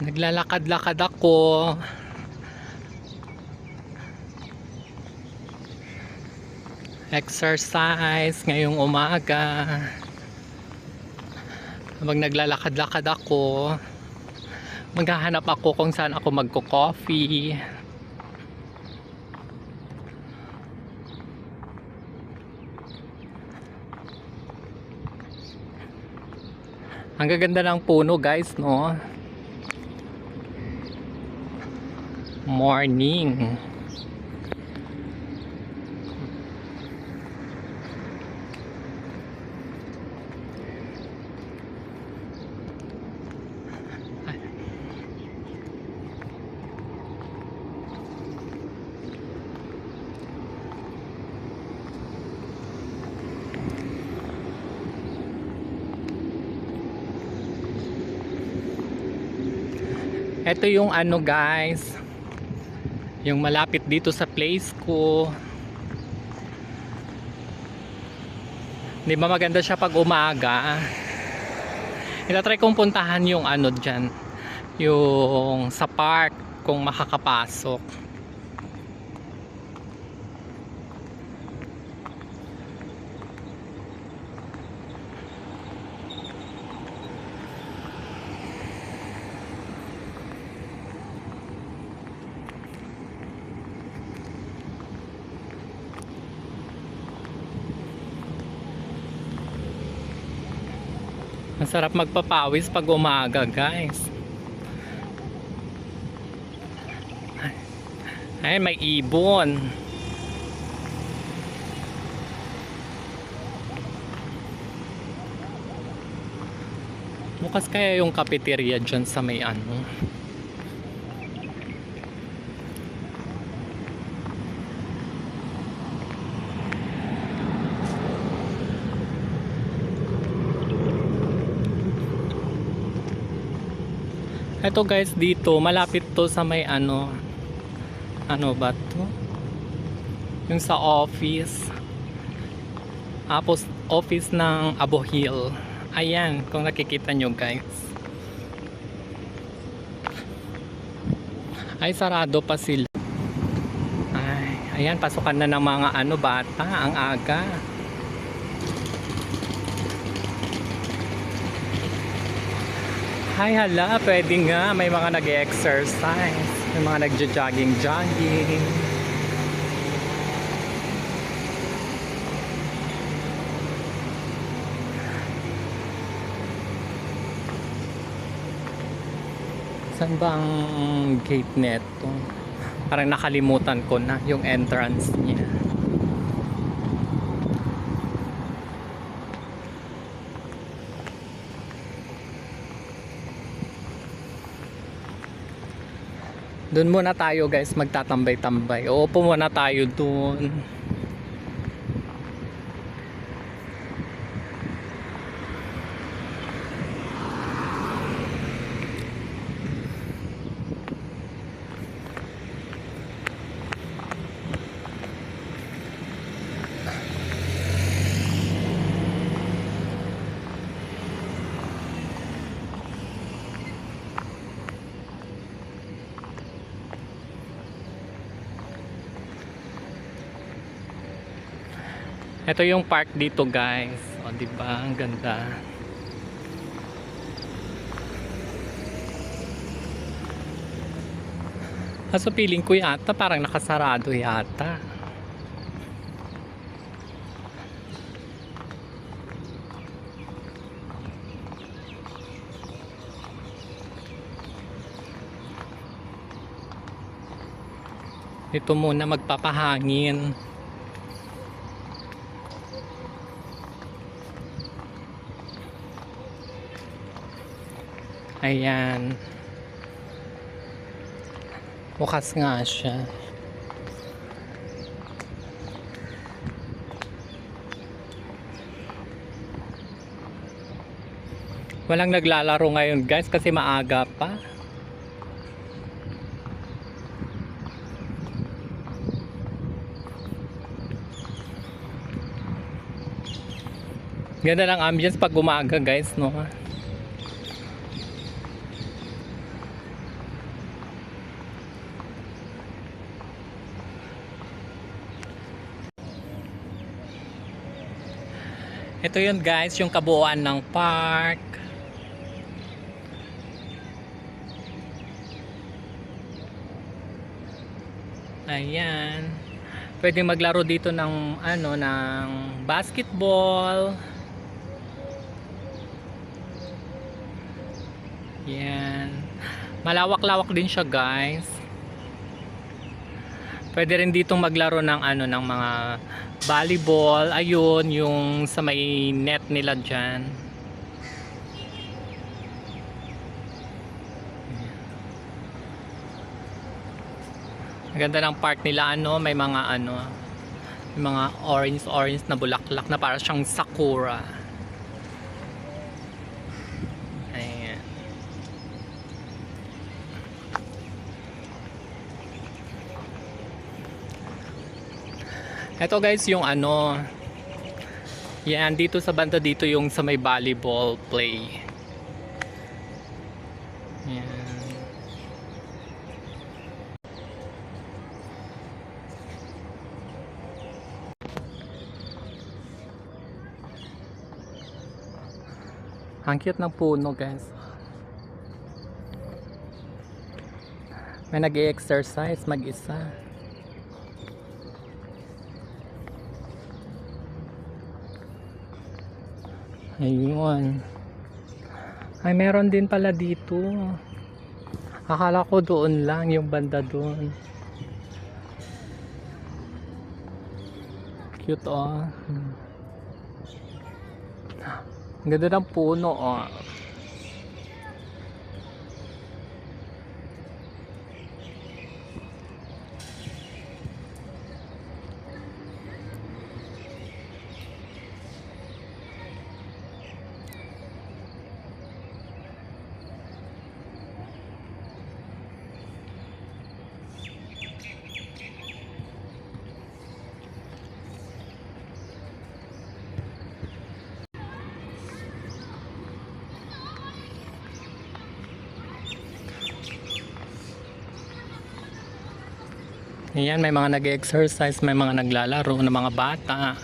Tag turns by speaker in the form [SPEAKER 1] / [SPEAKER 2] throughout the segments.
[SPEAKER 1] Naglalakad-lakad ako. Exercise ngayong umaga. Habang naglalakad-lakad ako, maghahanap ako kung saan ako magko-coffee. Ang gaganda ng puno, guys, no? Morning. Ito yung ano, guys, yung malapit dito sa place ko. Di ba maganda siya pag umaga? Itatry kong puntahan yung ano dyan, yung sa park, kung makakapasok. Masarap magpapawis pag umaga, guys. Ay, may ibon. Bukas kaya yung cafeteria dyan sa may ano. Ito, guys, dito malapit to sa may ano ba to? Yung sa office. Office ng Abo Hill. Ayan, kung nakikita nyo, guys. Ay, sarado pa sila. Ay, ayan, pasukan na ng mga ano bata, ang aga. Ay, hala, pwede nga. May mga nag-exercise. May mga nagja-jogging. Saan ba ang gate neto? Parang nakalimutan ko na yung entrance niya. Doon muna tayo, guys, magtatambay-tambay. Uupo muna tayo doon. Ito yung park dito, guys. O, di ba? Ang ganda. Kaso feeling ko yata parang nakasarado yata. Ito muna, magpapahangin. Ayan. Bukas nga siya. Walang naglalaro ngayon, guys, kasi maaga pa. Ganda ng ambience pag umaga, guys, no? Ito yun guys, yung kabuuan ng park. Ayan. Pwede maglaro dito ng ano, ng basketball. Yan. Malawak-lawak din siya, guys. Pwede rin ditong maglaro ng ano, ng mga volleyball. Ayun, yung sa may net nila diyan. Ang ganda ng park nila, ano, may mga ano, may mga orange na bulaklak na para siyang sakura. Ayan. Ito guys yung ano, yan dito sa banda dito yung sa may volleyball play. Yan. Ang cute ng puno guys. May nag-exercise mag-isa. Ayun. Ay meron din pala dito. Akala ko doon lang yung banda doon. Cute oh. Ang ganda ng puno oh. Ayan, may mga nag-exercise, may mga naglalaro ng mga bata.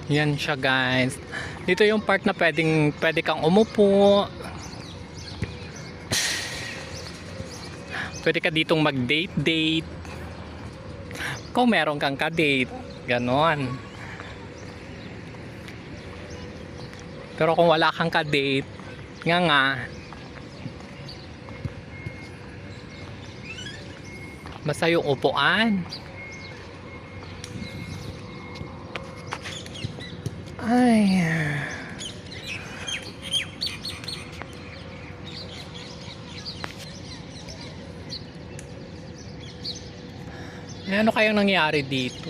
[SPEAKER 1] Yan siya guys. Dito yung park na pwede kang umupo. Pwede ka ditong mag-date. Kung meron kang ka-date, ganon. Pero kung wala kang ka-date, nga. Basta yung upuan. Ay. Ano kayang nangyari dito?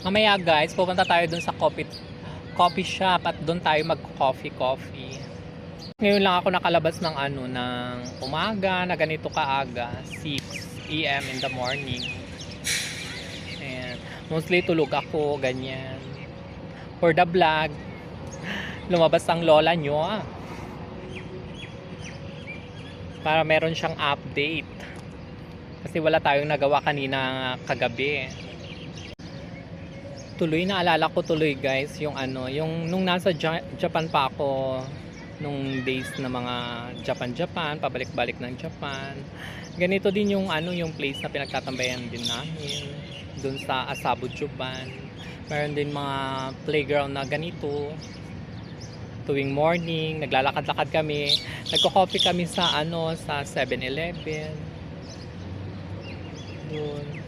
[SPEAKER 1] Mamaya guys, pupunta tayo dun sa coffee shop at dun tayo mag-coffee. Ngayon lang ako nakalabas ng ano, ng umaga na ganito kaaga, 6 AM in the morning. And mostly tulog ako, ganyan. For the vlog, lumabas ang lola nyo para meron siyang update. Kasi wala tayong nagawa kanina kagabi. Tuloy naalala ko tuloy guys yung ano, yung nung nasa Japan pa ako, nung days na mga Japan, pabalik-balik ng Japan. Ganito din yung ano, yung place na pinagtatambayan din namin doon sa Asabo Juban. Meron din mga playground na ganito. Tuwing morning, naglalakad-lakad kami. Nagko-coffee kami sa ano, sa 7-Eleven. Doon.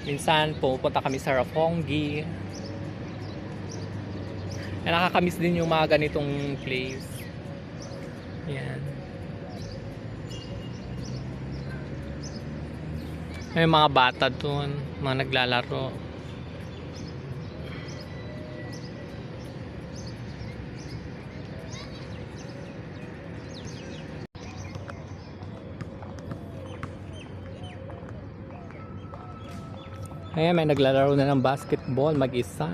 [SPEAKER 1] Minsan pupunta kami sa Roppongi. Nakakamiss din yung mga ganitong place. Yan. May mga bata doon, mga naglalaro. Ayan, may naglalaro na ng basketball mag-isa.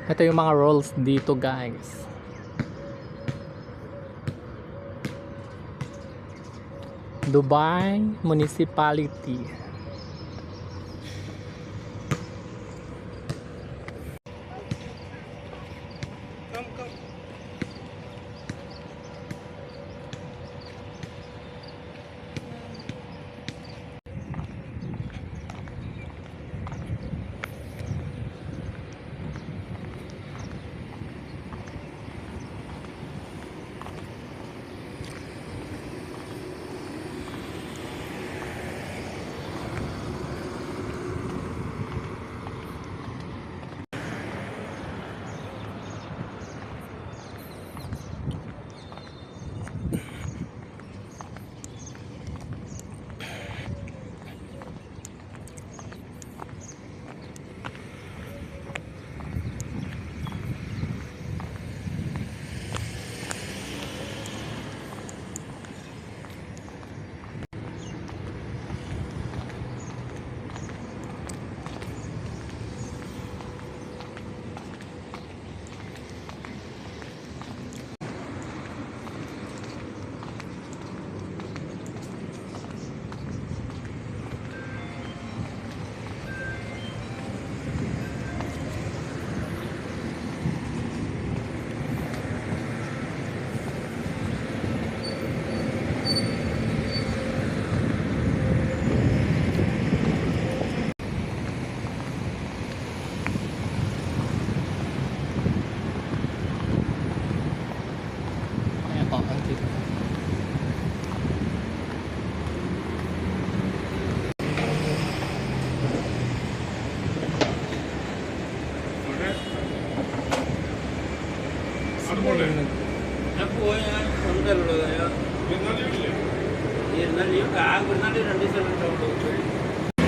[SPEAKER 1] Ito yung mga rolls dito guys. Dubai Municipality. Ayan po, ang dito.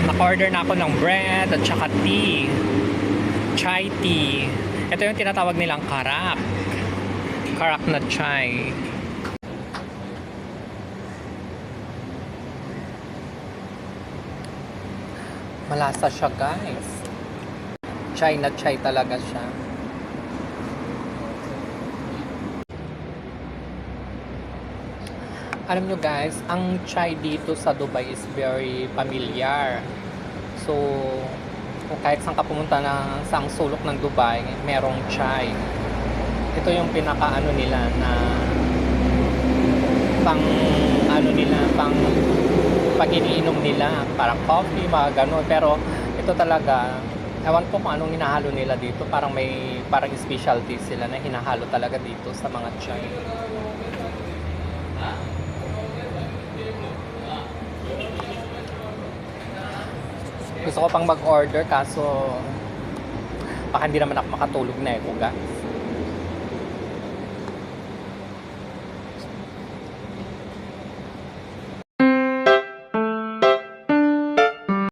[SPEAKER 1] Naka-order na ako ng bread at saka tea. Chai tea. Ito yung tinatawag nilang karak. Karak na chai. Malasa siya guys. Chai na chai talaga siya. Alam nyo guys, ang chai dito sa Dubai is very familiar. So, kung kahit saan ka pumunta na sa sulok ng Dubai, merong chai. Ito yung pinaka-ano nila na pang ano nila, pang pag iniinom nila, parang coffee, mga ganun. Pero ito talaga, ewan ko kung anong hinahalo nila dito. Parang may parang specialty sila na hinahalo talaga dito sa mga chai. Gusto ko pang mag-order kaso baka hindi naman ako makatulog na guys.